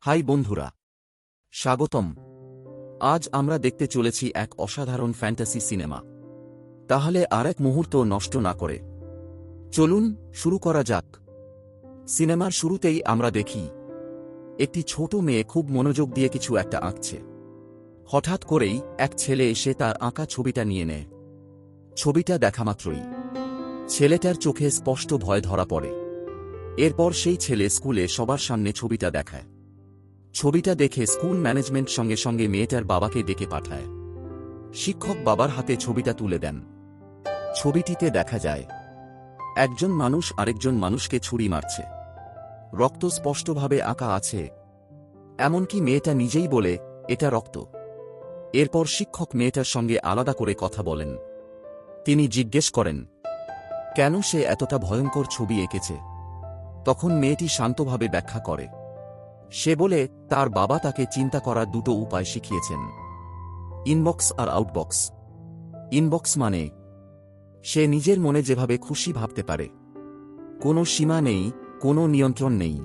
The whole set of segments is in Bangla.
হাই বন্ধুরা, স্বাগতম। আজ আমরা দেখতে চলেছি এক অসাধারণ ফ্যান্টাসি সিনেমা। তাহলে আর এক মুহূর্ত নষ্ট না করে চলুন শুরু করা যাক। সিনেমার শুরুতেই আমরা দেখি একটি ছোট মেয়ে খুব মনোযোগ দিয়ে কিছু একটা আঁকছে। হঠাৎ করেই এক ছেলে এসে তার আঁকা ছবিটা নিয়ে নেয়। ছবিটা দেখামাত্রই ছেলেটার চোখে স্পষ্ট ভয় ধরা পড়ে। এরপর সেই ছেলে স্কুলে সবার সামনে ছবিটা দেখায়। ছবিটা দেখে স্কুল ম্যানেজমেন্ট সঙ্গে সঙ্গে মেয়েটার বাবাকে ডেকে পাঠায়। শিক্ষক বাবার হাতে ছবিটা তুলে দেন। ছবিটিতে দেখা যায় একজন মানুষ আরেকজন মানুষকে ছুরি মারছে। রক্ত স্পষ্টভাবে আঁকা আছে, এমনকি মেয়েটা নিজেই বলে এটা রক্ত। এরপর শিক্ষক মেয়েটার সঙ্গে আলাদা করে কথা বলেন। তিনি জিজ্ঞেস করেন কেন সে এতটা ভয়ঙ্কর ছবি এঁকেছে। তখন মেয়েটি শান্তভাবে ব্যাখ্যা করে, সে বলে তার বাবা তাকে চিন্তা করার দুটো উপায় শিখিয়েছেন, ইনবক্স আর আউটবক্স। ইনবক্স মানে সে নিজের মনে যেভাবে খুশি ভাবতে পারে, কোনো সীমা নেই, কোনো নিয়ন্ত্রণ নেই।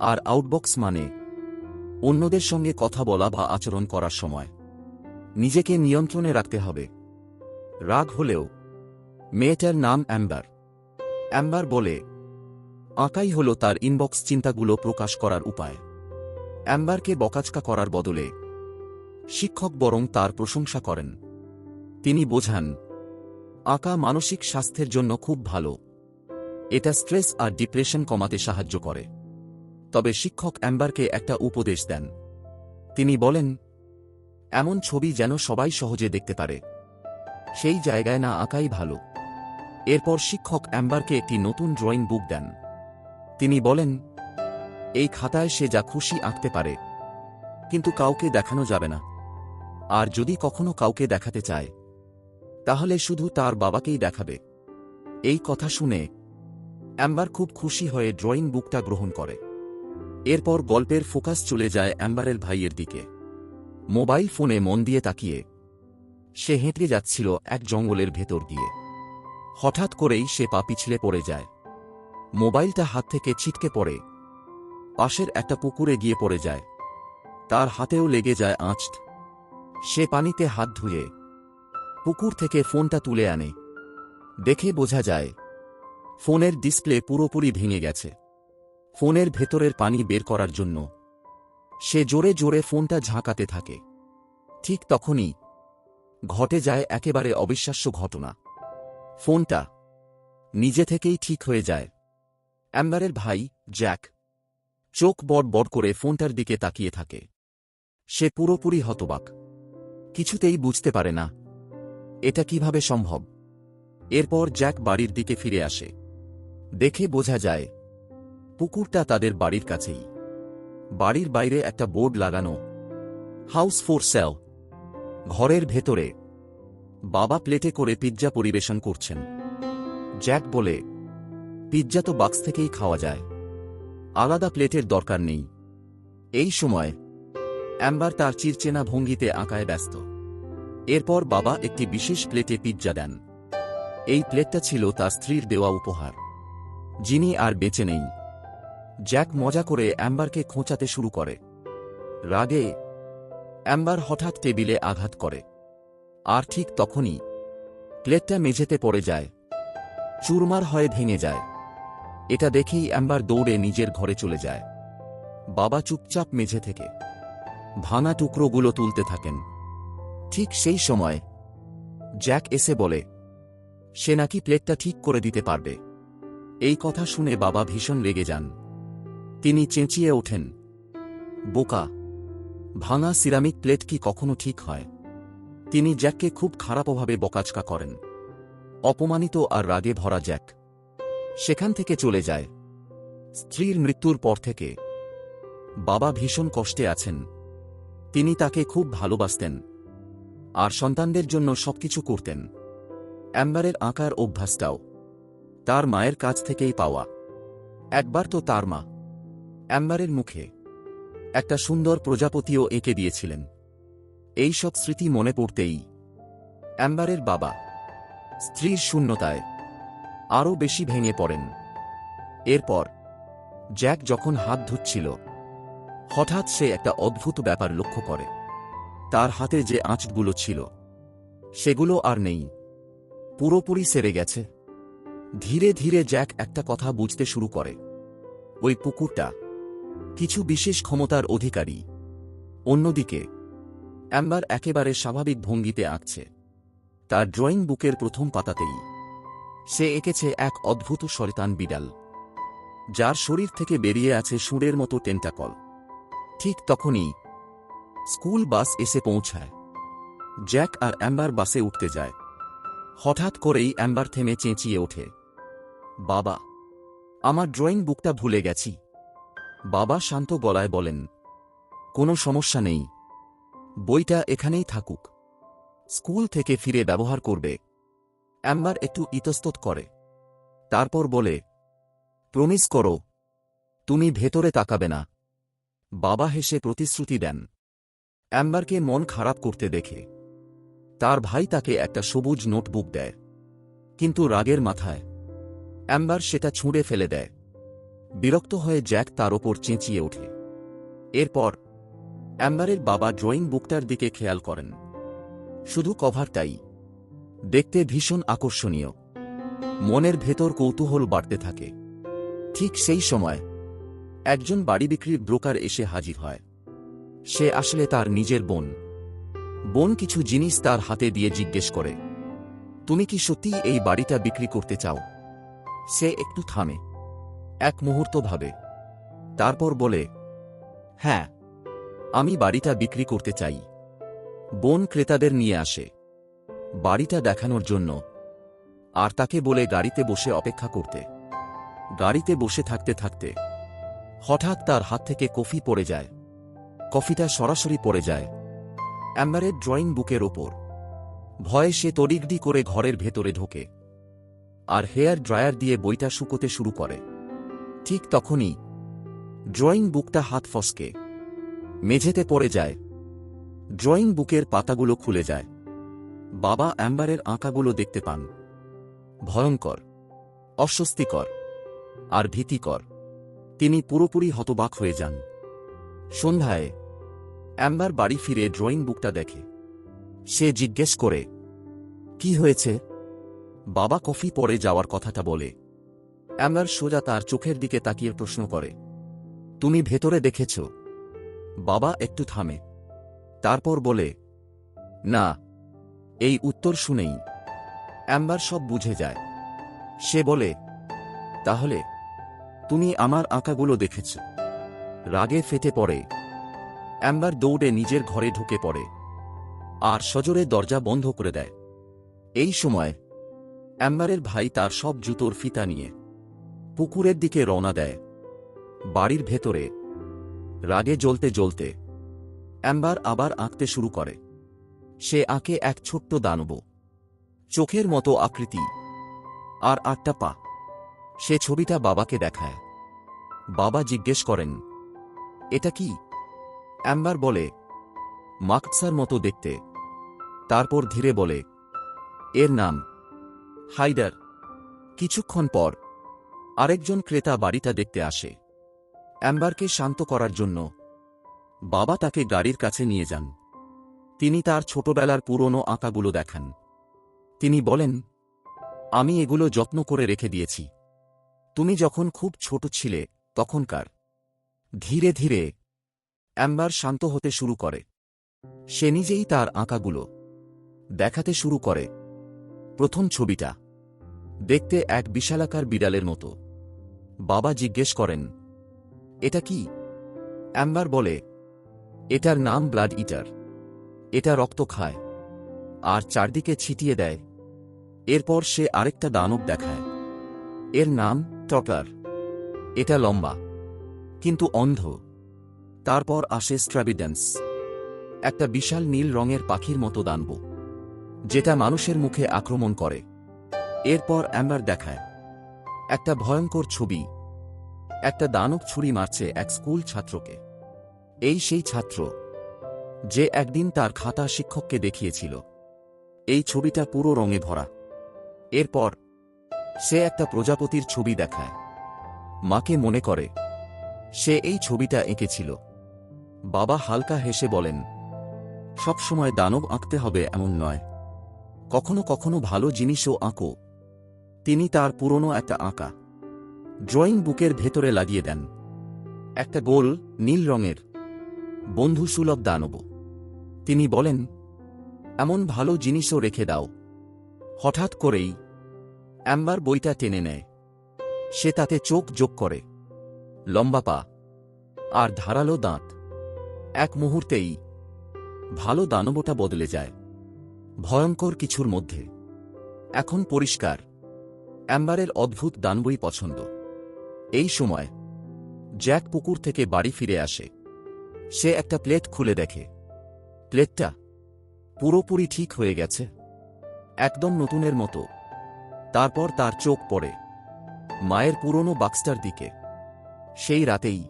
আর আউটবক্স মানে অন্যদের সঙ্গে কথা বলা বা আচরণ করার সময় নিজেকে নিয়ন্ত্রণে রাখতে হবে। রাগ হলেও মেয়েটার নাম অ্যাম্বার। অ্যাম্বার বলে আঁকাই হল তার ইনবক্স, চিন্তাগুলো প্রকাশ করার উপায়। অ্যাম্বারকে বকাচকা করার বদলে শিক্ষক বরং তার প্রশংসা করেন। তিনি বোঝান আঁকা মানসিক স্বাস্থ্যের জন্য খুব ভালো, এটা স্ট্রেস আর ডিপ্রেশন কমাতে সাহায্য করে। তবে শিক্ষক অ্যাম্বারকে একটা উপদেশ দেন। তিনি বলেন এমন ছবি যেন সবাই সহজে দেখতে পারে, সেই জায়গায় না আঁকাই ভালো। এরপর শিক্ষক অ্যাম্বারকে একটি নতুন ড্রয়িং বুক দেন। তিনি বলেন এই খাতায় সে যা খুশি আঁকতে পারে, কিন্তু কাউকে দেখানো যাবে না। আর যদি কখনো কাউকে দেখাতে চায় তাহলে শুধু তার বাবাকেই দেখাবে। এই কথা শুনে অ্যাম্বার খুব খুশি হয়ে ড্রয়িং বুকটা গ্রহণ করে। এরপর গল্পের ফোকাস চলে যায় অ্যাম্বারের ভাইয়ের দিকে। মোবাইল ফোনে মন দিয়ে তাকিয়ে সে হেঁটে যাচ্ছিল এক জঙ্গলের ভেতর দিয়ে। হঠাৎ করেই সে পা পিছলে পড়ে যায়। মোবাইলটা হাত থেকে ছিটকে পড়ে পাশের একটা পুকুরে গিয়ে পড়ে যায়। তার হাতেও লেগে যায় আঁচ। সে পানিতে হাত ধুয়ে পুকুর থেকে ফোনটা তুলে আনে। দেখে বোঝা যায় ফোনের ডিসপ্লে পুরোপুরি ভেঙে গেছে। ফোনের ভেতরের পানি বের করার জন্য সে জোরে জোরে ফোনটা ঝাঁকাতে থাকে। ঠিক তখনই ঘটে যায় একেবারে অবিশ্বাস্য ঘটনা। ফোনটা নিজে থেকেই ঠিক হয়ে যায়। অ্যাম্বারের ভাই জ্যাক চোখ বড় বড় করে ফোনটার দিকে তাকিয়ে থাকে। সে পুরোপুরি হতবাক, কিছুতেই বুঝতে পারে না এটা কিভাবে সম্ভব। এরপর জ্যাক বাড়ির দিকে ফিরে আসে। দেখে বোঝা যায় পুকুরটা তাদের বাড়ির কাছেই। বাড়ির বাইরে একটা বোর্ড লাগানো, হাউস ফর সেল। ঘরের ভেতরে বাবা প্লেটে করে পিৎজা পরিবেশন করছেন। জ্যাক বলে পিৎজা তো বাক্স থেকেই খাওয়া যায়, আলাদা প্লেটের দরকার নেই। এই সময় অ্যাম্বার তার চিরচেনা ভঙ্গিতে আঁকায় ব্যস্ত। এরপর বাবা একটি বিশেষ প্লেটে পিৎজা দেন। এই প্লেটটা ছিল তার স্ত্রীর দেওয়া উপহার, যিনি আর বেঁচে নেই। জ্যাক মজা করে অ্যাম্বারকে খোঁচাতে শুরু করে। রাগে অ্যাম্বার হঠাৎ টেবিলে আঘাত করে। আর ঠিক তখনই প্লেটটা মেঝেতে পড়ে যায়, চুরমার হয়ে ভেঙে যায়। এটা দেখেই অ্যাম্বার দৌড়ে নিজের ঘরে চলে যায়। বাবা চুপচাপ মেঝে থেকে ভাঙা টুকরোগুলো তুলতে থাকেন। ঠিক সেই সময় জ্যাক এসে বলে সে নাকি প্লেটটা ঠিক করে দিতে পারবে। এই কথা শুনে বাবা ভীষণ রেগে যান। তিনি চেঁচিয়ে ওঠেন, বোকা, ভাঙা সিরামিক প্লেট কি কখনো ঠিক হয়? তিনি জ্যাককে খুব খারাপভাবে বকাচকা করেন। অপমানিত আর রাগে ভরা জ্যাক সেখান থেকে চলে যায়। স্ত্রীর মৃত্যুর পর থেকে বাবা ভীষণ কষ্টে আছেন। তিনি তাকে খুব ভালোবাসতেন আর সন্তানদের জন্য সবকিছু করতেন। অ্যাম্বারের আঁকার অভ্যাসটাও তার মায়ের কাছ থেকেই পাওয়া। একবার তো তার মা অ্যাম্বারের মুখে একটা সুন্দর প্রজাপতিও এঁকে দিয়েছিলেন। এই সব স্মৃতি মনে পড়তেই অ্যাম্বারের বাবা স্ত্রীর শূন্যতায় আরও বেশি ভেঙে পড়েন। এরপর জ্যাক যখন হাত ধুচ্ছিল হঠাৎ সে একটা অদ্ভুত ব্যাপার লক্ষ্য করে। তার হাতে যে আঁচগুলো ছিল সেগুলো আর নেই, পুরোপুরি সেরে গেছে। ধীরে ধীরে জ্যাক একটা কথা বুঝতে শুরু করে, ওই পুকুরটা কিছু বিশেষ ক্ষমতার অধিকারী। অন্যদিকে অ্যাম্বার একেবারে স্বাভাবিক ভঙ্গিতে আঁকছে। তার ড্রয়িং বুকের প্রথম পাতাতেই সে এঁকেছে এক অদ্ভুত শয়তান বিড়াল, যার শরীর থেকে বেরিয়ে আছে সুরের মতো টেন্টাকল। ঠিক তখনই স্কুল বাস এসে পৌঁছায়। জ্যাক আর অ্যাম্বার বাসে উঠতে যায়। হঠাৎ করেই অ্যাম্বার থেমে চেঁচিয়ে ওঠে, বাবা, আমার ড্রয়িং বুকটা ভুলে গেছি। বাবা শান্ত গলায় বলেন, কোনো সমস্যা নেই, বইটা এখানেই থাকুক, স্কুল থেকে ফিরে ব্যবহার করবে। অ্যাম্বার একটু ইতস্তত করে, তারপর বলে, প্রমিস করো তুমি ভেতরে তাকাবে না। বাবা হেসে প্রতিশ্রুতি দেন। অ্যাম্বারকে মন খারাপ করতে দেখে তার ভাই তাকে একটা সবুজ নোটবুক দেয়, কিন্তু রাগের মাথায় অ্যাম্বার সেটা ছুঁড়ে ফেলে দেয়। বিরক্ত হয়ে জ্যাক তার ওপর চেঁচিয়ে ওঠে। এরপর অ্যাম্বারের বাবা ড্রয়িং বুকটার দিকে খেয়াল করেন। শুধু কভারটাই দেখতে ভীষণ আকর্ষণীয়। মনের ভেতর কৌতূহল বাড়তে থাকে। ঠিক সেই সময় একজন বাড়ি বিক্রির ব্রোকার এসে হাজির হয়। সে আসলে তার নিজের বোন। বোন কিছু জিনিস তার হাতে দিয়ে জিজ্ঞেস করে, তুমি কি সত্যি এই বাড়িটা বিক্রি করতে চাও? সে একটু থামে, এক মুহূর্ত ভাবে, তারপর বলে, হ্যাঁ, আমি বাড়িটা বিক্রি করতে চাই। বোন ক্রেতাদের নিয়ে আসে বাড়িটা দেখানোর জন্য, আর তাকে বলে গাড়িতে বসে অপেক্ষা করতে। গাড়িতে বসে থাকতে থাকতে হঠাৎ তার হাত থেকে কফি পড়ে যায়। কফিটা সরাসরি পড়ে যায় অ্যাম্বারের ড্রয়িং বুকের ওপর। ভয়ে সে তড়িগড়ি করে ঘরের ভেতরে ঢোকে আর হেয়ার ড্রায়ার দিয়ে বইটা শুকোতে শুরু করে। ঠিক তখনই ড্রয়িং বুকটা হাত ফসকে মেঝেতে পড়ে যায়। ড্রয়িং বুকের পাতাগুলো খুলে যায়। বাবা অ্যাম্বারের আঁকাগুলো দেখতে পান। ভয়ঙ্কর, অস্বস্তিকর আর ভীতিকর। তিনি পুরোপুরি হতবাক হয়ে যান। সন্ধ্যায় অ্যাম্বার বাড়ি ফিরে ড্রয়িং বুকটা দেখে। সে জিজ্ঞেস করে, কি হয়েছে? বাবা কফি পড়ে যাওয়ার কথাটা বলে। অ্যাম্বার সোজা তার চোখের দিকে তাকিয়ে প্রশ্ন করে, তুমি ভেতরে দেখেছ? বাবা একটু থামে, তারপর বলে, না। এই উত্তর শুনেই অ্যাম্বার সব বুঝে যায়। সে বলে, তাহলে তুমি আমার আঁকাগুলো দেখেছ? রাগে ফেটে পড়ে অ্যাম্বার দৌড়ে নিজের ঘরে ঢুকে পড়ে আর সজোরে দরজা বন্ধ করে দেয়। এই সময় অ্যাম্বারের ভাই তার সব জুতোর ফিতা নিয়ে পুকুরের দিকে রওনা দেয়। বাড়ির ভেতরে রাগে জ্বলতে জ্বলতে অ্যাম্বার আবার আঁকতে শুরু করে। সে আঁকে এক ছোট্ট দানব, চোখের মতো আকৃতি আর 8টা পা। সে ছবিটা বাবাকে দেখায়। বাবা জিজ্ঞেস করেন, এটা কি? অ্যাম্বার বলে, মাকসার মতো দেখতে। তারপর ধীরে বলে, এর নাম হাইডার। কিছুক্ষণ পর আরেকজন ক্রেতা বাড়িটা দেখতে আসে। অ্যাম্বারকে শান্ত করার জন্য বাবা তাকে গাড়ির কাছে নিয়ে যান। তিনি তার ছোটবেলার পুরনো আঁকাগুলো দেখান। তিনি বলেন, আমি এগুলো যত্ন করে রেখে দিয়েছি, তুমি যখন খুব ছোট ছিলে তখনকার। ধীরে ধীরে অ্যাম্বার শান্ত হতে শুরু করে। সে নিজেই তার আঁকাগুলো দেখাতে শুরু করে। প্রথম ছবিটা দেখতে এক বিশালাকার বিড়ালের মতো। বাবা জিজ্ঞেস করেন, এটা কি? অ্যাম্বার বলে, এটার নাম ব্লাড ইটার। এটা রক্ত খায় আর চারদিকে ছিটিয়ে দেয়। এরপর সে আরেকটা দানব দেখায়। এর নাম টটার। এটা লম্বা কিন্তু অন্ধ। তারপর আসে স্ট্র্যাবিডেন্স, একটা বিশাল নীল রঙের পাখির মতো দানব, যেটা মানুষের মুখে আক্রমণ করে। এরপর অ্যাম্বার দেখায় একটা ভয়ঙ্কর ছবি, একটা দানব ছুরি মারছে এক স্কুল ছাত্রকে। এই সেই ছাত্র যে একদিন তার খাতা শিক্ষককে দেখিয়েছিল। এই ছবিটা পুরো রঙে ভরা। এরপর সে একটা প্রজাপতির ছবি দেখায়। মাকে মনে করে সে এই ছবিটা এঁকেছিল। বাবা হালকা হেসে বলেন, সবসময় দানব আঁকতে হবে এমন নয়, কখনো কখনো ভালো জিনিসও আঁকো। তিনি তার পুরনো একটা আঁকা ড্রয়িং বুকের ভেতরে লাগিয়ে দেন, একটা গোল নীল রঙের বন্ধুসুলভ দানব। তিনি বলেন, এমন ভালো জিনিসও রেখে দাও। হঠাৎ করেই অ্যাম্বার বইটা টেনে নেয়। সে তাতে চোখ যোগ করে, লম্বা পা আর ধারালো দাঁত। এক মুহূর্তেই ভালো দানবটা বদলে যায় ভয়ঙ্কর কিছুর মধ্যে। এখন পরিষ্কার, অ্যাম্বারের অদ্ভুত দানবই পছন্দ। এই সময় জ্যাক পুকুর থেকে বাড়ি ফিরে আসে। সে একটা প্লেট খুলে দেখে, প্লেটটা পুরোপুরি ঠিক হয়ে গেছে, একদম নতুনের মতো। তারপর তার চোখ পড়ে মায়ের পুরনো বাক্সটার দিকে। সেই রাতেই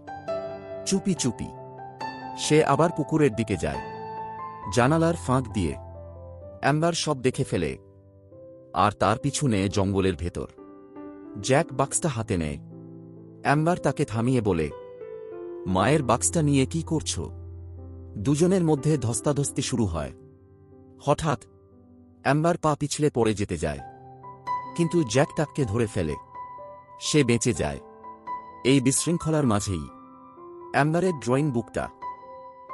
চুপি চুপি সে আবার পুকুরের দিকে যায়, জানালার ফাঁক দিয়ে। অ্যাম্বার সব দেখে ফেলে, আর তার পিছনে জঙ্গলের ভেতর। জ্যাক বাক্সটা হাতে নেয়। অ্যাম্বার তাকে থামিয়ে বলে, মায়ের বাক্সটা নিয়ে কি করছো? দুজনের মধ্যে ধস্তাধস্তি শুরু হয়। হঠাৎ অ্যাম্বার পা পিছলে পড়ে যেতে যায়, কিন্তু জ্যাক তাকে ধরে ফেলে। সে বেঁচে যায়। এই বিশৃঙ্খলার মাঝেই অ্যাম্বারের ড্রয়িং বুকটা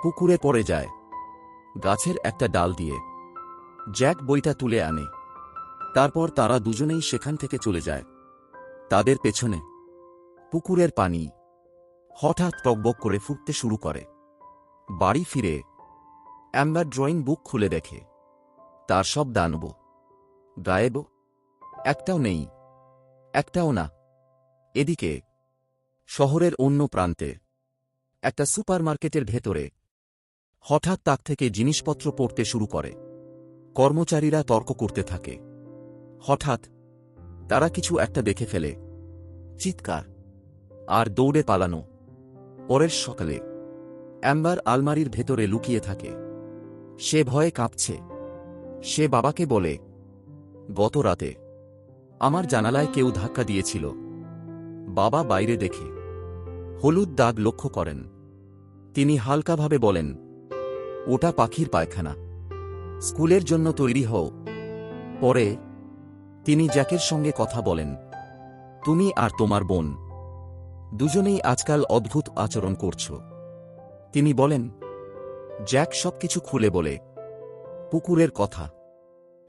পুকুরে পড়ে যায় গাছের একটা ডাল দিয়ে। জ্যাক বইটা তুলে আনে। তারপর তারা দুজনেই সেখান থেকে চলে যায়। তাদের পেছনে পুকুরের পানি হঠাৎ টকবক করে ফুটতে শুরু করে। বাড়ি ফিরে অ্যাম্বার ড্রয়িং বুক খুলে দেখে, তার সব দানব গায়েব। একটাও নেই, একটাও না। এদিকে শহরের অন্য প্রান্তে একটা সুপারমার্কেটের ভেতরে হঠাৎ তাক থেকে জিনিসপত্র পড়তে শুরু করে। কর্মচারীরা তর্ক করতে থাকে। হঠাৎ তারা কিছু একটা দেখে ফেলে। চিৎকার আর দৌড়ে পালানো। পরের সকালে অ্যাম্বার আলমারির ভেতরে লুকিয়ে থাকে। সে ভয়ে কাঁপছে। সে বাবাকে বলে, গত রাতে আমার জানালায় কেউ ধাক্কা দিয়েছিল। বাবা বাইরে দেখে হলুদ দাগ লক্ষ্য করেন। তিনি হালকাভাবে বলেন, ওটা পাখির পায়খানা। স্কুলের জন্য তৈরি হও। পরে তিনি জ্যাকের সঙ্গে কথা বলেন, তুমি আর তোমার বোন দুজনেই আজকাল অদ্ভুত আচরণ করছ। তিনি বলেন, জ্যাক সবকিছু খুলে বলে, পুকুরের কথা,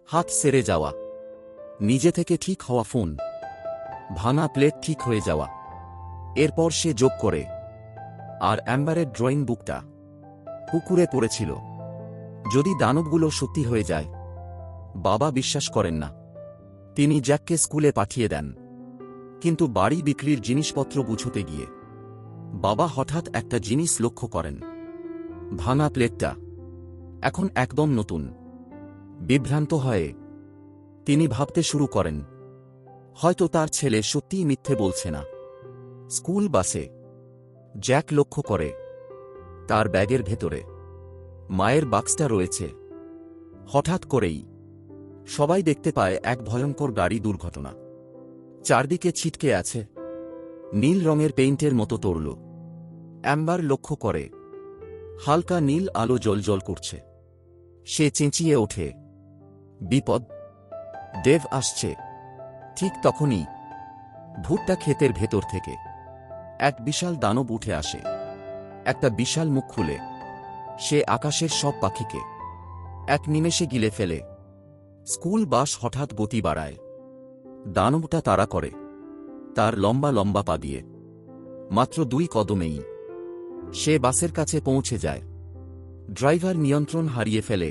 হাত সেরে যাওয়া, নিজে থেকে ঠিক হওয়া ফোন, ভাঙা প্লেট ঠিক হয়ে যাওয়া। এরপর সে যোগ করে, আর অ্যাম্বারের ড্রয়িং বুকটা পুকুরে পড়েছিল। যদি দানবগুলো সত্যি হয়ে যায়। বাবা বিশ্বাস করেন না। তিনি জ্যাককে স্কুলে পাঠিয়ে দেন, কিন্তু বাড়ি বিক্রির জিনিসপত্র বুঝতে গিয়ে বাবা হঠাৎ একটা জিনিস লক্ষ্য করেন। ভাঙা প্লেটটা এখন একদম নতুন। বিভ্রান্ত হয়ে তিনি ভাবতে শুরু করেন, হয়তো তার ছেলে সত্যিই মিথ্যে বলছে না। স্কুল বাসে জ্যাক লক্ষ্য করে তার ব্যাগের ভেতরে মায়ের বাক্সটা রয়েছে। হঠাৎ করেই সবাই দেখতে পায় এক ভয়ঙ্কর গাড়ি দুর্ঘটনা। চারদিকে ছিটকে আছে নীল রঙের পেইন্টের মতো তরল। অ্যাম্বার লক্ষ্য করে হালকা নীল আলো জ্বলজ্বল করছে। সে চেঁচিয়ে ওঠে, বিপদ, দেব আসছে। ঠিক তখনই ভুট্টা ক্ষেতের ভেতর থেকে এক বিশাল দানব উঠে আসে। একটা বিশাল মুখ খুলে সে আকাশের সব পাখিকে এক নিমেষে গিলে ফেলে। স্কুল বাস হঠাৎ গতি বাড়ায়। দানবটা তাড়া করে তার লম্বা লম্বা পা দিয়ে। মাত্র 2 কদমেই সে বাসের কাছে পৌঁছে যায়। ড্রাইভার নিয়ন্ত্রণ হারিয়ে ফেলে।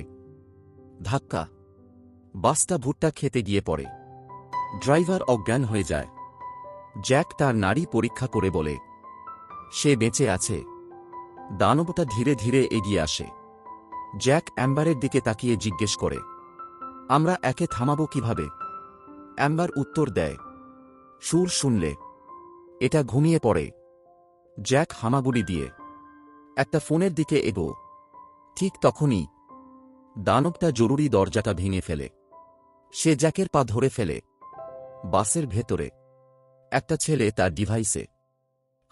ধাক্কা, বাসটা ভুট্টা খেতে গিয়ে পড়ে। ড্রাইভার অজ্ঞান হয়ে যায়। জ্যাক তার নাড়ি পরীক্ষা করে বলে, সে বেঁচে আছে। দানবটা ধীরে ধীরে এগিয়ে আসে। জ্যাক অ্যাম্বারের দিকে তাকিয়ে জিজ্ঞেস করে, আমরা একে থামাবো কিভাবে? অ্যাম্বার উত্তর দেয়, সুর শুনলে এটা ঘুমিয়ে পড়ে। জ্যাক হামাগুড়ি দিয়ে একটা ফোনের দিকে এগো। ঠিক তখনই দানবটা জরুরি দরজাটা ভেঙে ফেলে। সে জ্যাকের পা ধরে ফেলে। বাসের ভেতরে একটা ছেলে তার ডিভাইসে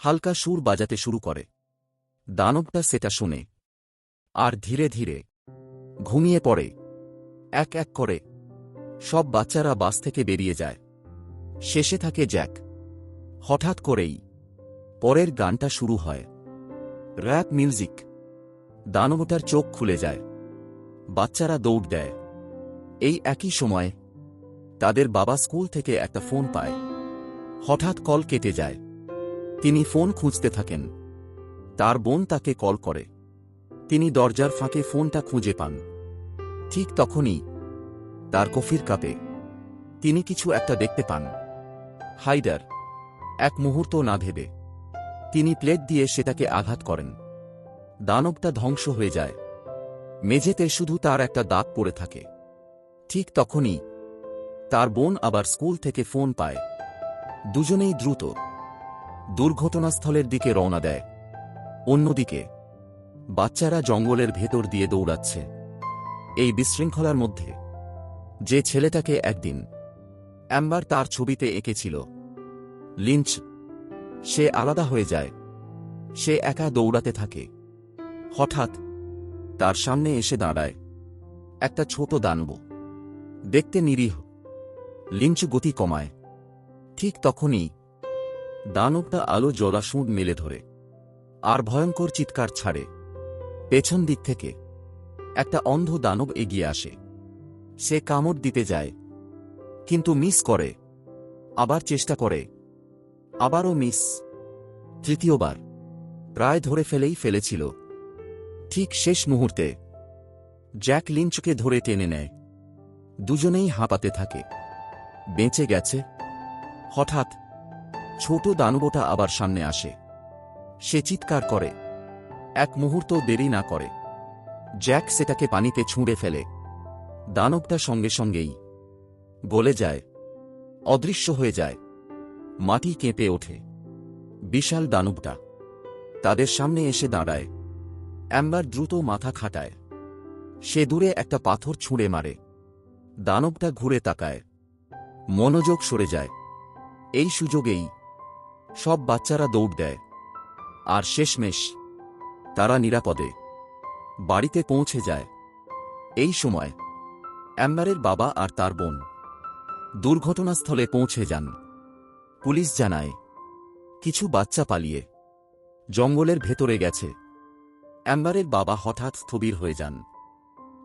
হালকা সুর বাজাতে শুরু করে। দানবটা সেটা শুনে আর ধীরে ধীরে ঘুমিয়ে পড়ে। এক এক করে সব বাচ্চারা বাস থেকে বেরিয়ে যায়। শেষে থাকে জ্যাক। হঠাৎ করেই পরের গানটা শুরু হয়, র‍্যাপ মিউজিক। দানবটার চোখ খুলে যায়। বাচ্চারা দৌড় দেয়। এই একই সময় তাদের বাবা স্কুল থেকে একটা ফোন পায়। হঠাৎ কল কেটে যায়। তিনি ফোন খুঁজতে থাকেন। তার বোন তাকে কল করে। তিনি দরজার ফাঁকে ফোনটা খুঁজে পান। ঠিক তখনই তার কফির কাপে তিনি কিছু একটা দেখতে পান। হাইডার। এক মুহূর্ত না ভেবে তিনি প্লেট দিয়ে সেটাকে আঘাত করেন। দানবটা ধ্বংস হয়ে যায়। মেঝেতে শুধু তার একটা দাগ পড়ে থাকে। ঠিক তখনই তার বোন আবার স্কুল থেকে ফোন পায়। দুজনেই দ্রুত দুর্ঘটনাস্থলের দিকে রওনা দেয়। অন্যদিকে বাচ্চারা জঙ্গলের ভেতর দিয়ে দৌড়াচ্ছে। এই বিশৃঙ্খলার মধ্যে যে ছেলেটাকে একদিন অ্যাম্বার তার ছবিতে এঁকেছিল, লিঞ্চ, সে আলাদা হয়ে যায়। সে একা দৌড়াতে থাকে। হঠাৎ তার সামনে এসে দাঁড়ায় একটা ছোট দানব। দেখতে নিরীহ। লিঞ্চ গতি কমায়। ঠিক তখনই দানবটা আলো জ্বলা সুঁড় মেলে ধরে আর ভয়ঙ্কর চিৎকার ছাড়ে। পেছন দিক থেকে একটা অন্ধ দানব এগিয়ে আসে। সে কামড় দিতে যায়, কিন্তু মিস করে। আবার চেষ্টা করে, আবারও মিস। তৃতীয়বার প্রায় ধরে ফেলেছিল। ঠিক শেষ মুহূর্তে জ্যাক লিঞ্চকে ধরে টেনে নেয়। দুজনেই হাঁপাতে থাকে। বেঁচে গেছে। হঠাৎ ছোট দানবটা আবার সামনে আসে। সে চিৎকার করে। এক মুহূর্ত দেরি না করে জ্যাক সেটাকে পানিতে ছুঁড়ে ফেলে। দানবটা সঙ্গে সঙ্গেই গলে যায়, অদৃশ্য হয়ে যায়। মাটি কেঁপে ওঠে। বিশাল দানবটা তাদের সামনে এসে দাঁড়ায়। অ্যাম্বার দ্রুত মাথা খাটায়। সে দূরে একটা পাথর ছুঁড়ে মারে। দানবটা ঘুরে তাকায়। মনোযোগ সরে যায়। এই সুযোগেই সব বাচ্চারা দৌড় দেয়। আর শেষমেশ তারা নিরাপদে বাড়িতে পৌঁছে যায়। এই সময় অ্যাম্বারের বাবা আর তার বোন দুর্ঘটনাস্থলে পৌঁছে যান। পুলিশ জানায় কিছু বাচ্চা পালিয়ে জঙ্গলের ভেতরে গেছে। অ্যাম্বারের বাবা হঠাৎ স্থবির হয়ে যান।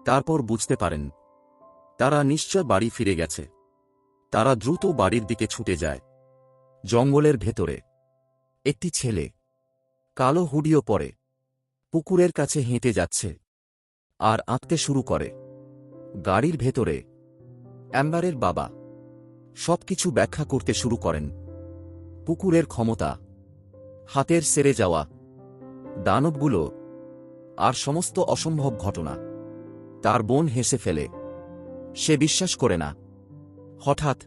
তারপর বুঝতে পারেন তারা নিশ্চয় বাড়ি ফিরে গেছে। তারা দ্রুত বাড়ির দিকে ছুটে যায়। জঙ্গলের ভেতরে একটি ছেলে কালো হুডিও পরে পুকুরের কাছে হেঁটে যাচ্ছে আর আঁকতে শুরু করে। গাড়ির ভেতরে অ্যাম্বারের বাবা সবকিছু ব্যাখ্যা করতে শুরু করেন। পুকুরের ক্ষমতা, হাতের সেরে যাওয়া দানবগুলো আর সমস্ত অসম্ভব ঘটনা। তার বোন হেসে ফেলে। সে বিশ্বাস করে না। হঠাৎ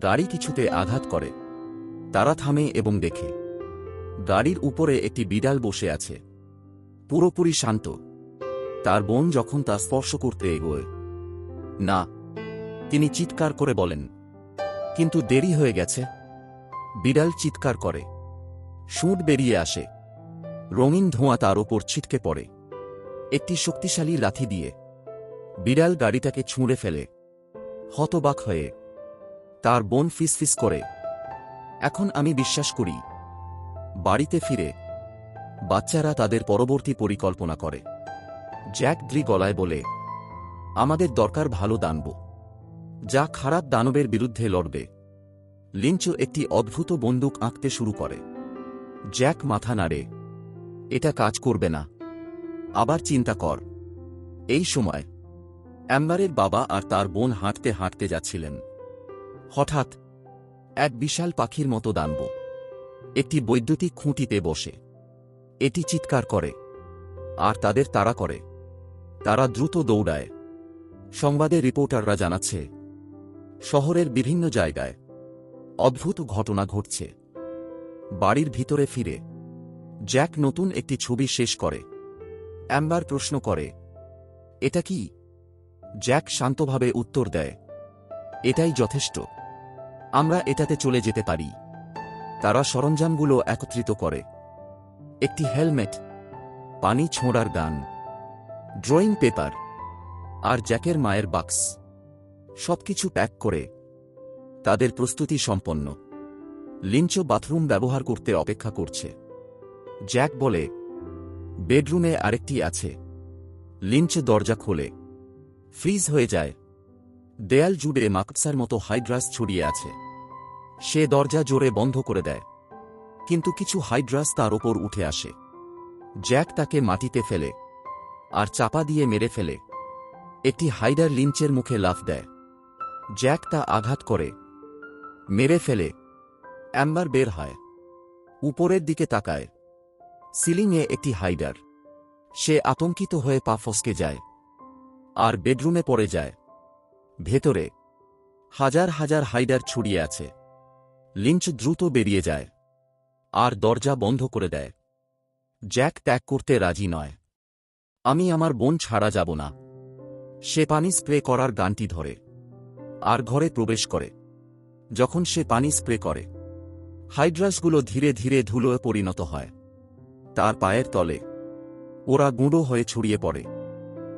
গাড়ি কিছুতে আঘাত করে। তারা থামে এবং দেখে গাড়ির উপরে একটি বিড়াল বসে আছে, পুরোপুরি শান্ত। তার বোন যখন তা স্পর্শ করতে এগোয়, না, তিনি চিৎকার করে বলেন, কিন্তু দেরি হয়ে গেছে। বিড়াল চিৎকার করে। সুঁড় বেরিয়ে আসে। রঙিন ধোঁয়া তার ওপর ছিটকে পড়ে। একটি শক্তিশালী লাথি দিয়ে বিড়াল গাড়িটাকে ছুঁড়ে ফেলে। হতবাক হয়ে তার বোন ফিসফিস করে, এখন আমি বিশ্বাস করি। বাড়িতে ফিরে বাচ্চারা তাদের পরবর্তী পরিকল্পনা করে। জ্যাক গলায় বলে, আমাদের দরকার ভালো দানব, যা খারাপ দানবের বিরুদ্ধে লড়বে। লিঞ্চ একটি অদ্ভুত বন্দুক আঁকতে শুরু করে। জ্যাক মাথা নাড়ে, এটা কাজ করবে না, আবার চিন্তা কর। এই সময় অ্যাম্বারের বাবা আর তার বোন হাঁটতে হাঁটতে যাচ্ছিলেন। হঠাৎ এক বিশাল পাখির মতো দানব একটি বৈদ্যুতিক খুঁটিতে বসে। এটি চিৎকার করে আর তাদের তাড়া করে। তারা দ্রুত দৌড়ায়। সংবাদে রিপোর্টাররা জানাচ্ছে শহরের বিভিন্ন জায়গায় অদ্ভুত ঘটনা ঘটছে। বাড়ির ভিতরে ফিরে জ্যাক নতুন একটি ছবি শেষ করে। অ্যাম্বার প্রশ্ন করে, এটা কি? জ্যাক শান্তভাবে উত্তর দেয়, এটাই যথেষ্ট, আমরা এটাতে চলে যেতে পারি। তারা সরঞ্জামগুলো একত্রিত করে। একটি হেলমেট, পানি ছোঁড়ার গান, ড্রয়িং পেপার আর জ্যাকের মায়ের বাক্স সবকিছু প্যাক করে তাদের প্রস্তুতি সম্পন্ন। লিঞ্চও বাথরুম ব্যবহার করতে অপেক্ষা করছে। জ্যাক বলে, বেডরুমে আরেকটি আছে। লিঞ্চ দরজা খোলে। ফ্রিজ হয়ে যায়। দেয়াল জুড়ে মাকড়সার মতো হাইড্রাস ছড়িয়ে আছে। সে দরজা জোরে বন্ধ করে দেয়, কিন্তু কিছু হাইড্রাস তার ওপর উঠে আসে। জ্যাক তাকে মাটিতে ফেলে আর চাপা দিয়ে মেরে ফেলে। একটি হাইডার লিঞ্চের মুখে লাফ দেয়। জ্যাক তা আঘাত করে, মেরে ফেলে। অ্যাম্বার বের হয়, উপরের দিকে তাকায়। সিলিংয়ে একটি হাইডার। সে আতঙ্কিত হয়ে পা ফসকে যায় আর বেডরুমে পড়ে যায়। ভেতরে হাজার হাজার হাইডার ছড়িয়ে আছে। লিঞ্চ দ্রুত বেরিয়ে যায় আর দরজা বন্ধ করে দেয়। জ্যাক ত্যাগ করতে রাজি নয়। আমি আমার বোন ছাড়া যাব না। সে পানি স্প্রে করার গানটি ধরে আর ঘরে প্রবেশ করে। যখন সে পানি স্প্রে করে, হাইড্রাসগুলো ধীরে ধীরে ধুলোয় পরিণত হয়। তার পায়ের তলে ওরা গুঁড়ো হয়ে ছড়িয়ে পড়ে।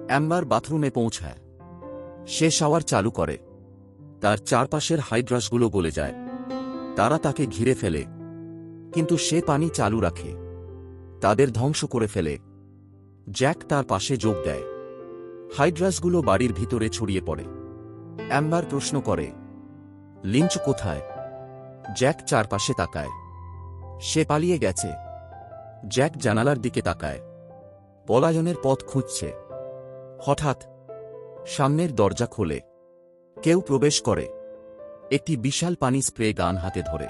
অ্যাম্বার বাথরুমে পৌঁছায়। সে শাওয়ার চালু করে। তার চারপাশের হাইড্রাসগুলো গলে যায়। তারা তাকে ঘিরে ফেলে, কিন্তু সে পানি চালু রাখে। তাদের ধ্বংস করে ফেলে। জ্যাক তার পাশে যোগ দেয়। হাইড্রাসগুলো বাড়ির ভিতরে ছড়িয়ে পড়ে। অ্যাম্বার প্রশ্ন করে, লিঞ্চ কোথায়? জ্যাক চারপাশে তাকায়। সে পালিয়ে গেছে। জ্যাক জানালার দিকে তাকায়। পলায়নের পথ খুঁজছে। হঠাৎ সামনের দরজা খোলে। কেউ প্রবেশ করে, একটি বিশাল পানি স্প্রে গান হাতে ধরে।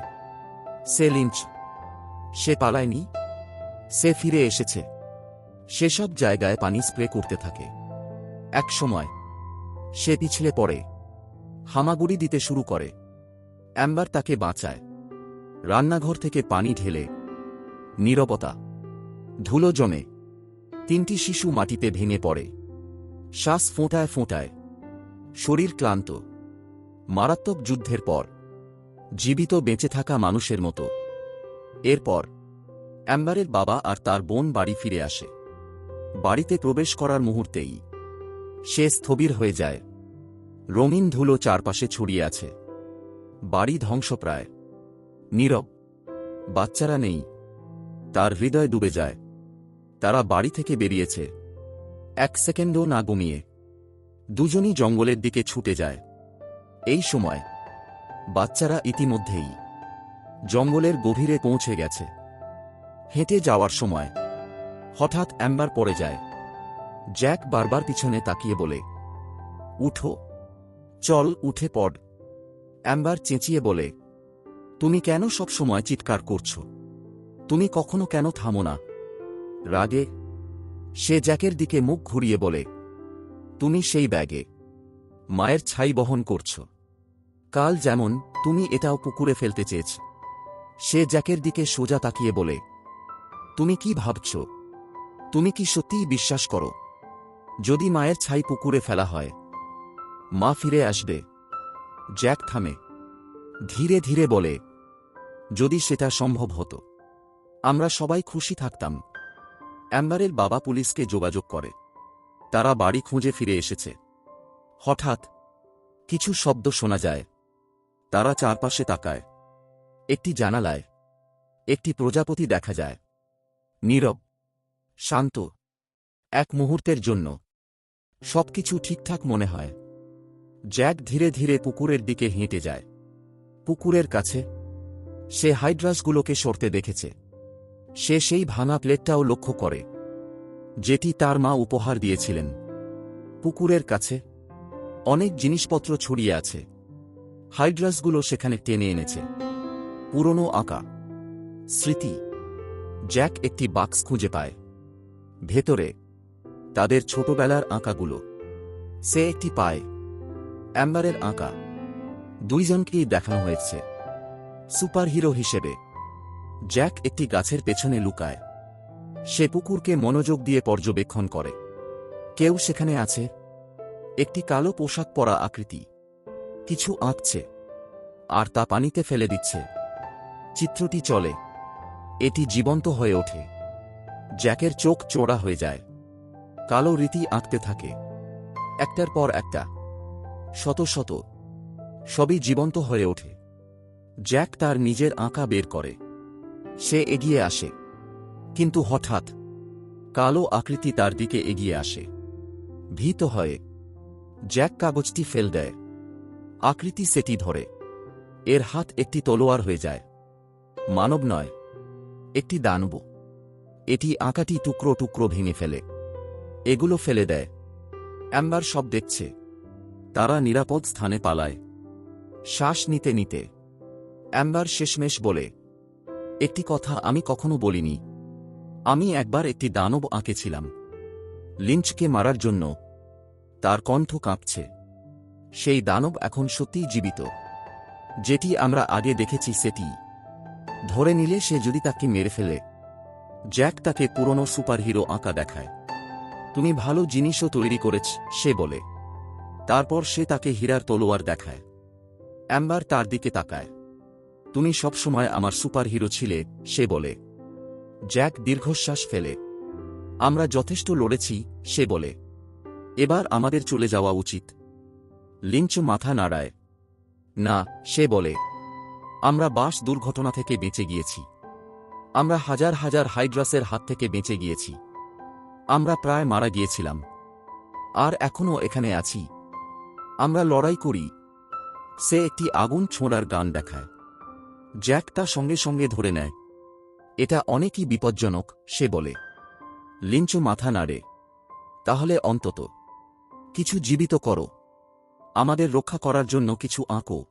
সে লিঞ্চ। সে পালায়নি, সে ফিরে এসেছে। সেসব জায়গায় পানি স্প্রে করতে থাকে। এক সময় সে পিছলে পড়ে, হামাগুড়ি দিতে শুরু করে। অ্যাম্বার তাকে বাঁচায়। রান্নাঘর থেকে পানি ঢেলে। নীরবতা। ধুলো জমে। তিনটি শিশু মাটিতে ভেঙে পড়ে। শ্বাস ফোঁটায় ফোঁটায়। শরীর ক্লান্ত। মারাত্মক যুদ্ধের পর জীবিত বেঁচে থাকা মানুষের মতো। এরপর অ্যাম্বারের বাবা আর তার বোন বাড়ি ফিরে আসে। বাড়িতে প্রবেশ করার মুহূর্তেই সে স্থবির হয়ে যায়। রঙিন ধুলো চারপাশে ছড়িয়ে আছে। বাড়ি ধ্বংসপ্রায়। নীরব। বাচ্চারা নেই। তার হৃদয় ডুবে যায়। তারা বাড়ি থেকে বেরিয়েছে, এক সেকেন্ডও না ঘুমিয়ে। দুজনই জঙ্গলের দিকে ছুটে যায়। এই সময় বাচ্চারা ইতিমধ্যেই জঙ্গলের গভীরে পৌঁছে গেছে। হেঁটে যাওয়ার সময় হঠাৎ অ্যাম্বার পড়ে যায়। জ্যাক বারবার পিছনে তাকিয়ে বলে, উঠো, চল, উঠে পড়। অ্যাম্বার চেঁচিয়ে বলে, তুমি কেন সব সময় চিৎকার করছো? তুমি কখনো কেন থামো না? রাগে সে জ্যাকের দিকে মুখ ঘুরিয়ে বলে, তুমি সেই ব্যাগে মায়ের ছাই বহন করছো। কাল যেমন তুমি এটাও পুকুরে ফেলতে চেয়েছ। সে জ্যাকের দিকে সোজা তাকিয়ে বলে, তুমি কি ভাবছ? তুমি কি সত্যিই বিশ্বাস করো যদি মায়ের ছাই পুকুরে ফেলা হয় মা ফিরে আসবে? জ্যাক থামে। ধীরে ধীরে বলে, যদি সেটা সম্ভব হতো আমরা সবাই খুশি থাকতাম। অ্যাম্বারের বাবা পুলিশকে যোগাযোগ করে। তারা বাড়ি খুঁজে ফিরে এসেছে। হঠাৎ কিছু শব্দ শোনা যায়। তারা চারপাশে তাকায়। একটি জানালায় একটি প্রজাপতি দেখা যায়। নীরব, শান্ত। এক মুহূর্তের জন্য সবকিছু ঠিকঠাক মনে হয়। জ্যাক ধীরে ধীরে পুকুরের দিকে হেঁটে যায়। পুকুরের কাছে সে হাইড্রাসগুলোকে সরতে দেখেছে। সে সেই ভাঙা প্লেটটাও লক্ষ্য করে, যেটি তার মা উপহার দিয়েছিলেন। পুকুরের কাছে অনেক জিনিসপত্র ছড়িয়ে আছে। হাইড্রাসগুলো সেখানে টেনে এনেছে। পুরনো আঁকা, স্মৃতি। জ্যাক একটি বাক্স খুঁজে পায়। ভেতরে তাদের ছোটবেলার আঁকাগুলো। সে একটি পায়, অ্যাম্বারের আঁকা। দুইজনকেই দেখানো হয়েছে সুপারহিরো হিসেবে। জ্যাক একটি গাছের পেছনে লুকায়। সে পুকুরকে মনোযোগ দিয়ে পর্যবেক্ষণ করে। কেউ সেখানে আছে। একটি কালো পোশাক পরা আকৃতি কিছু আঁকছে আর তা পানিতে ফেলে দিচ্ছে। চিত্রটি চলে। এটি জীবন্ত হয়ে ওঠে। জ্যাকের চোখ চোরা হয়ে যায়। কালো রীতি আঁকতে থাকে, একটার পর একটা, শত শত, সবই জীবন্ত হয়ে ওঠে। জ্যাক তার নিজের আঁকা বের করে। সে এগিয়ে আসে, কিন্তু হঠাৎ কালো আকৃতি তার দিকে এগিয়ে আসে। ভীত হয়ে জ্যাক কাগজটি ফেল দেয়। আকৃতি সেটি ধরে। এর হাত একটি তলোয়ার হয়ে যায়। মানব নয়, একটি দানব। এটি আঁকাটি টুকরো টুকরো ভেঙে ফেলে। এগুলো ফেলে দেয়। অ্যাম্বার সব দেখছে। তারা নিরাপদ স্থানে পালায়। শ্বাস নিতে নিতে অ্যাম্বার শেষমেশ বলে, একটি কথা আমি কখনো বলিনি। আমি একবার একটি দানব আঁকেছিলাম, লিঞ্চকে মারার জন্য। তার কণ্ঠ কাঁপছে। সেই দানব এখন সত্যিই জীবিত। যেটি আমরা আগে দেখেছি সেটি। ধরে নিলে সে যদি তাকে মেরে ফেলে। জ্যাক তাকে পুরনো সুপারহিরো আঁকা দেখায়। তুমি ভালো জিনিসও তৈরি করেছ, সে বলে। তারপর সে তাকে হীরার তলোয়ার দেখায়। অ্যাম্বার তার দিকে তাকায়। তুমি সবসময় আমার সুপারহিরো ছিলে, সে বলে। জ্যাক দীর্ঘশ্বাস ফেলে। আমরা যথেষ্ট লড়েছি, সে বলে। এবার আমাদের চলে যাওয়া উচিত। লিঞ্চ মাথা নাড়ায়। না, সে বলে। আমরা বাস দুর্ঘটনা থেকে বেঁচে গিয়েছি। আমরা হাজার হাজার হাইড্রাসের হাত থেকে বেঁচে গিয়েছি। আমরা প্রায় মারা গিয়েছিলাম। আর এখনও এখানে আছি। আমরা লড়াই করি। সে একটি আগুন ছোঁড়ার গান দেখায়। জ্যাক তা সঙ্গে সঙ্গে ধরে নেয়। এটা অনেকই বিপজ্জনক, সে বলে। লিঞ্চ মাথা নাড়ে। তাহলে অন্তত কিছু জীবিত করো। আমাদের রক্ষা করার জন্য কিছু আঁকো।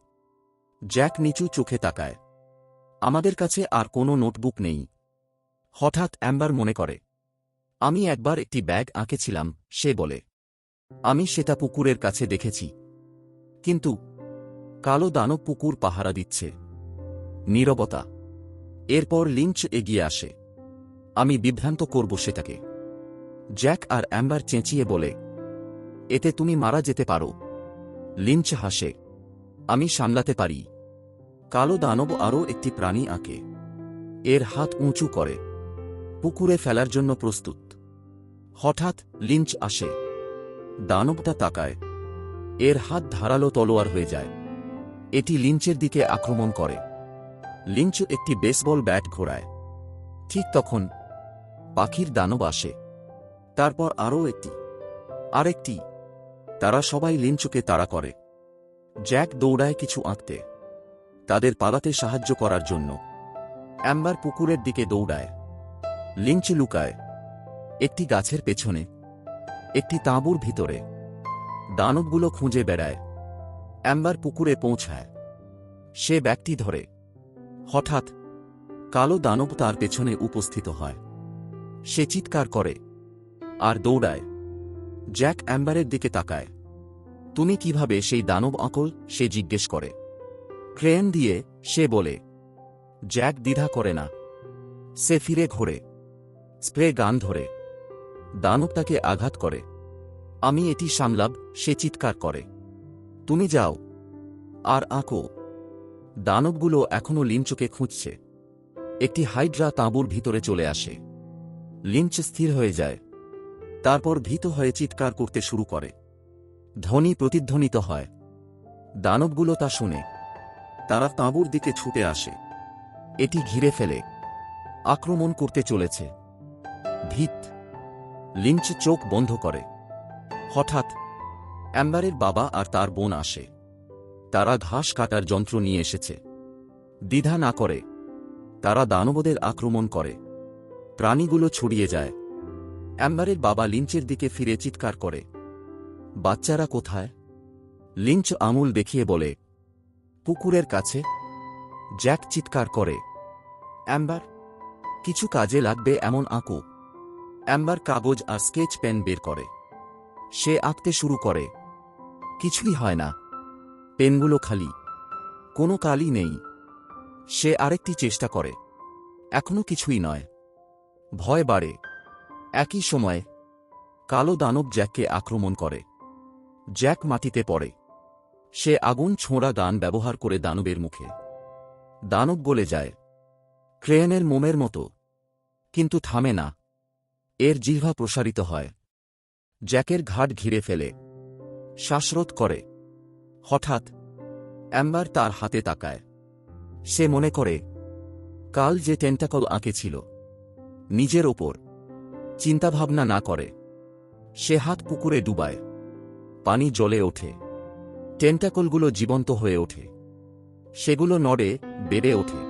জ্যাক নিচু চোখে তাকায়। আমাদের কাছে আর কোনো নোটবুক নেই। হঠাৎ অ্যাম্বার মনে করে, আমি একবার একটি ব্যাগ আঁকেছিলাম, সে বলে। আমি সেটা পুকুরের কাছে দেখেছি। কিন্তু কালো দানব পুকুর পাহারা দিচ্ছে। নীরবতা। এরপর লিঞ্চ এগিয়ে আসে। আমি বিভ্রান্ত করব সেটাকে। জ্যাক আর অ্যাম্বার চেঁচিয়ে বলে, এতে তুমি মারা যেতে পারো। লিঞ্চ হাসে। আমি সামলাতে পারি। কালো দানব আরও একটি প্রাণী আঁকে। এর হাত উঁচু করে, পুকুরে ফেলার জন্য প্রস্তুত। হঠাৎ লিঞ্চ আসে। দানবটা তাকায়। এর হাত ধারালো তলোয়ার হয়ে যায়। এটি লিঞ্চের দিকে আক্রমণ করে। লিঞ্চ একটি বেসবল ব্যাট ঘোরায়। ঠিক তখন পাখির দানব আসে। তারপর আরও একটি, আরেকটি। তারা সবাই লিঞ্চকে তাড়া করে। জ্যাক দৌড়ায় কিছু আঁকতে, তাদের পালাতে সাহায্য করার জন্য। অ্যাম্বার পুকুরের দিকে দৌড়ায়। লিঞ্চ লুকায় একটি গাছের পেছনে, একটি তাঁবুর ভিতরে। দানবগুলো খুঁজে বেড়ায়। অ্যাম্বার পুকুরে পৌঁছায়। সে ব্যাগটি ধরে। হঠাৎ কালো দানব তার পেছনে উপস্থিত হয়। সে চিৎকার করে আর দৌড়ায়। জ্যাক অ্যাম্বারের দিকে তাকায়। তুমি কিভাবে সেই দানব আঁকল, সে জিজ্ঞেস করে। ক্রেন দিয়ে, সে বলে। জ্যাক দ্বিধা করে না। সে ফিরে ঘোরে, স্প্রে গান ধরে। দানব তাকে আঘাত করে। আমি এটি সামলাব, সে চিৎকার করে। তুমি যাও আর আঁকো। দানবগুলো এখনও লিঞ্চকে খুঁজছে। একটি হাইড্রা তাঁবুর ভিতরে চলে আসে। লিঞ্চ স্থির হয়ে যায়। তারপর ভীত হয়ে চিৎকার করতে শুরু করে। ধ্বনি প্রতিধ্বনিত হয়। দানবগুলো তা শুনে। তারা তাঁবুর দিকে ছুটে আসে। এটি ঘিরে ফেলে, আক্রমণ করতে চলেছে। ভীত লিঞ্চ চোখ বন্ধ করে। হঠাৎ অ্যাম্বারের বাবা আর তার বোন আসে। তারা ঘাস কাটার যন্ত্র নিয়ে এসেছে। দ্বিধা না করে তারা দানবদের আক্রমণ করে। প্রাণীগুলো ছড়িয়ে যায়। অ্যাম্বারের বাবা লিঞ্চের দিকে ফিরে চিৎকার করে, বাচ্চারা কোথায়? লিঞ্চ আঙুল দেখিয়ে বলে, পুকুরের কাছে। জ্যাক চিৎকার করে, অ্যাম্বার, কিছু কাজে লাগবে এমন আঁকো। অ্যাম্বার কাগজ আর স্কেচ পেন বের করে। সে আঁকতে শুরু করে। কিছুই হয় না। পেনগুলো খালি, কোনো কালি নেই। সে আরেকটি চেষ্টা করে। এখনো কিছুই নয়। ভয় বাড়ে। একই সময়ে কালো দানব জ্যাককে আক্রমণ করে। জ্যাক মাটিতে পড়ে। সে আগুন ছোঁড়া গান ব্যবহার করে দানবের মুখে। দানব গলে যায়, ক্রেনের মোমের মতো, কিন্তু থামে না। এর জিহ্বা প্রসারিত হয়। জ্যাকের ঘাট ঘিরে ফেলে, শ্বাসরোধ করে। হঠাৎ অ্যাম্বার তার হাতে তাকায়। সে মনে করে কাল যে টেন্টাকল আঁকেছিল নিজের ওপর। চিন্তাভাবনা না করে সে হাত পুকুরে ডুবায়। পানি জ্বলে ওঠে, টেন্টাকলগুলো জীবন্ত হয়ে ওঠে, সেগুলো নড়ে বেড়ে ওঠে।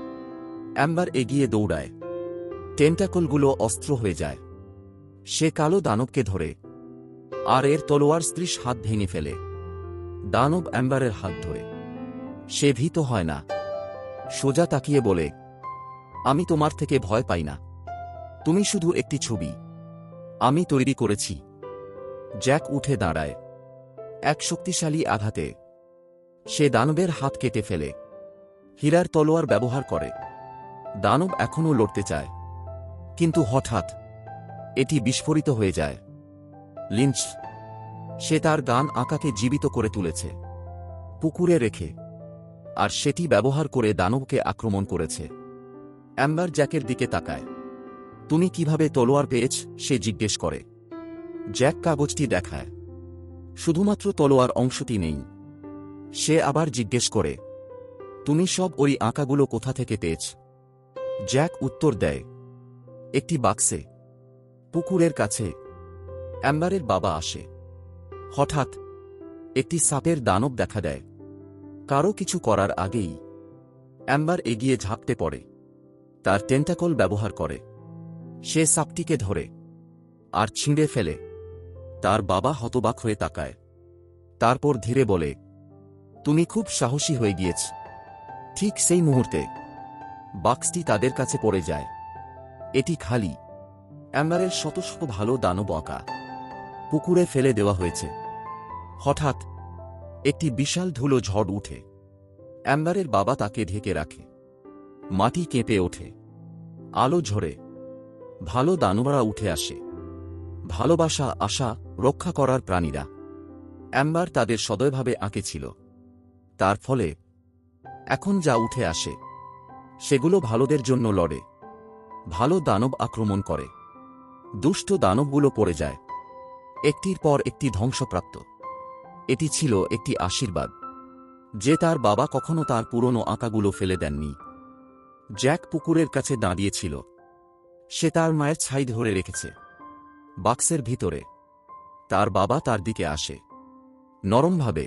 অ্যাম্বার এগিয়ে দৌড়ায়, টেন্টাকলগুলো অস্ত্র হয়ে যায়। সে কালো দানবকে ধরে, আর এর তলোয়ার স্ত্রীর হাত ভেঙে ফেলে। দানব অ্যাম্বারের হাত ধরে। সে ভীত হয় না, সোজা তাকিয়ে বলে, আমি তোমার থেকে ভয় পাই না, তুমি শুধু একটি ছবি আমি তৈরি করেছি। জ্যাক উঠে দাঁড়ায়। এক শক্তিশালী আঘাতে সে দানবের হাত কেটে ফেলে। হীরার তলোয়ার ব্যবহার করে। দানব এখনও লড়তে চায়, কিন্তু হঠাৎ এটি বিস্ফোরিত হয়ে যায়। লিঞ্চ! সে তার গান আঁকাকে জীবিত করে তুলেছে, পুকুরে রেখে, আর সেটি ব্যবহার করে দানবকে আক্রমণ করেছে। অ্যাম্বার জ্যাকের দিকে তাকায়। তুমি কিভাবে তলোয়ার পেয়েছ? সে জিজ্ঞেস করে। জ্যাক কাগজটি দেখায়। শুধুমাত্র তলোয়ার অংশটি নেই। সে আবার জিজ্ঞেস করে, তুমি সব ওই আঁকাগুলো কোথা থেকে পেয়েছ? জ্যাক উত্তর দেয়, একটি বাক্সে, পুকুরের কাছে। অ্যাম্বারের বাবা আসে। হঠাৎ একটি সাপের দানব দেখা দেয়। কারো কিছু করার আগেই অ্যাম্বার এগিয়ে ঝাঁপতে পড়ে, তার টেন্টাকল ব্যবহার করে। সে সাপটিকে ধরে আর ছিঁড়ে ফেলে। তার বাবা হতবাক হয়ে তাকায়, তারপর ধীরে বলে, তুমি খুব সাহসী হয়ে গিয়েছ। ঠিক সেই মুহূর্তে বাক্সটি তাদের কাছে পড়ে যায়। এটি খালি। অ্যাম্বারের শত শত ভালো দানব আঁকা পুকুরে ফেলে দেওয়া হয়েছে। হঠাৎ একটি বিশাল ধুলো ঝড় উঠে। অ্যাম্বারের বাবা তাকে ঢেকে রাখে। মাটি কেঁপে ওঠে, আলো ঝরে, ভালো দানবরা উঠে আসে। ভালোবাসা, আশা, রক্ষা করার প্রাণীরা। অ্যাম্বার তাদের সদয়ভাবে আঁকেছিল। তার ফলে এখন যা উঠে আসে সেগুলো ভালোদের জন্য লড়ে। ভালো দানব আক্রমণ করে, দুষ্ট দানবগুলো পড়ে যায়, একটির পর একটি ধ্বংসপ্রাপ্ত। এটি ছিল একটি আশীর্বাদ যে তার বাবা কখনো তার পুরনো আঁকাগুলো ফেলে দেননি। জ্যাক পুকুরের কাছে দাঁড়িয়েছিল। সে তার মায়ের ছাই ধরে রেখেছে বাক্সের ভিতরে। তার বাবা তার দিকে আসে নরমভাবে।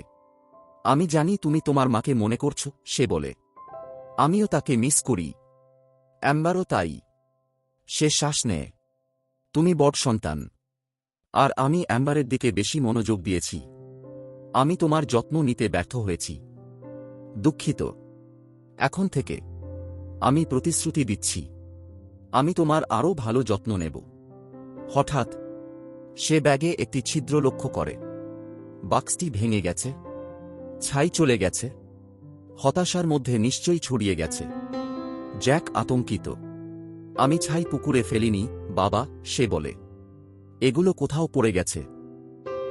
আমি জানি তুমি তোমার মাকে মনে করছ, সে বলে। আমিও তাকে মিস করি। অ্যাম্বারও তাই। সে শ্বাস নেয়। তুমি বড় সন্তান, আর আমি অ্যাম্বারের দিকে বেশি মনোযোগ দিয়েছি। আমি তোমার যত্ন নিতে ব্যর্থ হয়েছি। দুঃখিত। এখন থেকে আমি প্রতিশ্রুতি দিচ্ছি, আমি তোমার আরও ভালো যত্ন নেব। হঠাৎ সে ব্যাগে একটি ছিদ্র লক্ষ্য করে। বাক্সটি ভেঙে গেছে, ছাই চলে গেছে, হতাশার মধ্যে নিশ্চয়ই ছড়িয়ে গেছে। জ্যাক আতঙ্কিত। আমি ছাই পুকুরে ফেলিনি, বাবা, সে বলে। এগুলো কোথাও পড়ে গেছে।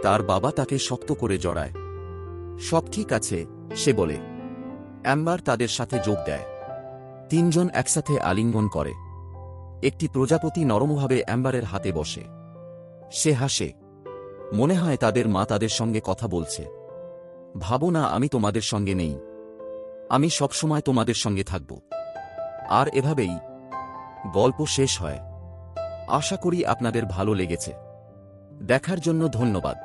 তার বাবা তাকে শক্ত করে জড়ায়। সব ঠিক আছে, সে বলে। অ্যাম্বার তাদের সাথে যোগ দেয়। তিনজন একসাথে আলিঙ্গন করে। একটি প্রজাপতি নরমভাবে অ্যাম্বারের হাতে বসে। সে হাসে। মনে হয় তাদের মা তাদের সঙ্গে কথা বলছে। ভাবো না আমি তোমাদের সঙ্গে নেই, আমি সবসময় তোমাদের সঙ্গে থাকব। আর এভাবেই গল্প শেষ হয়। আশা করি আপনাদের ভালো লেগেছে। দেখার জন্য ধন্যবাদ।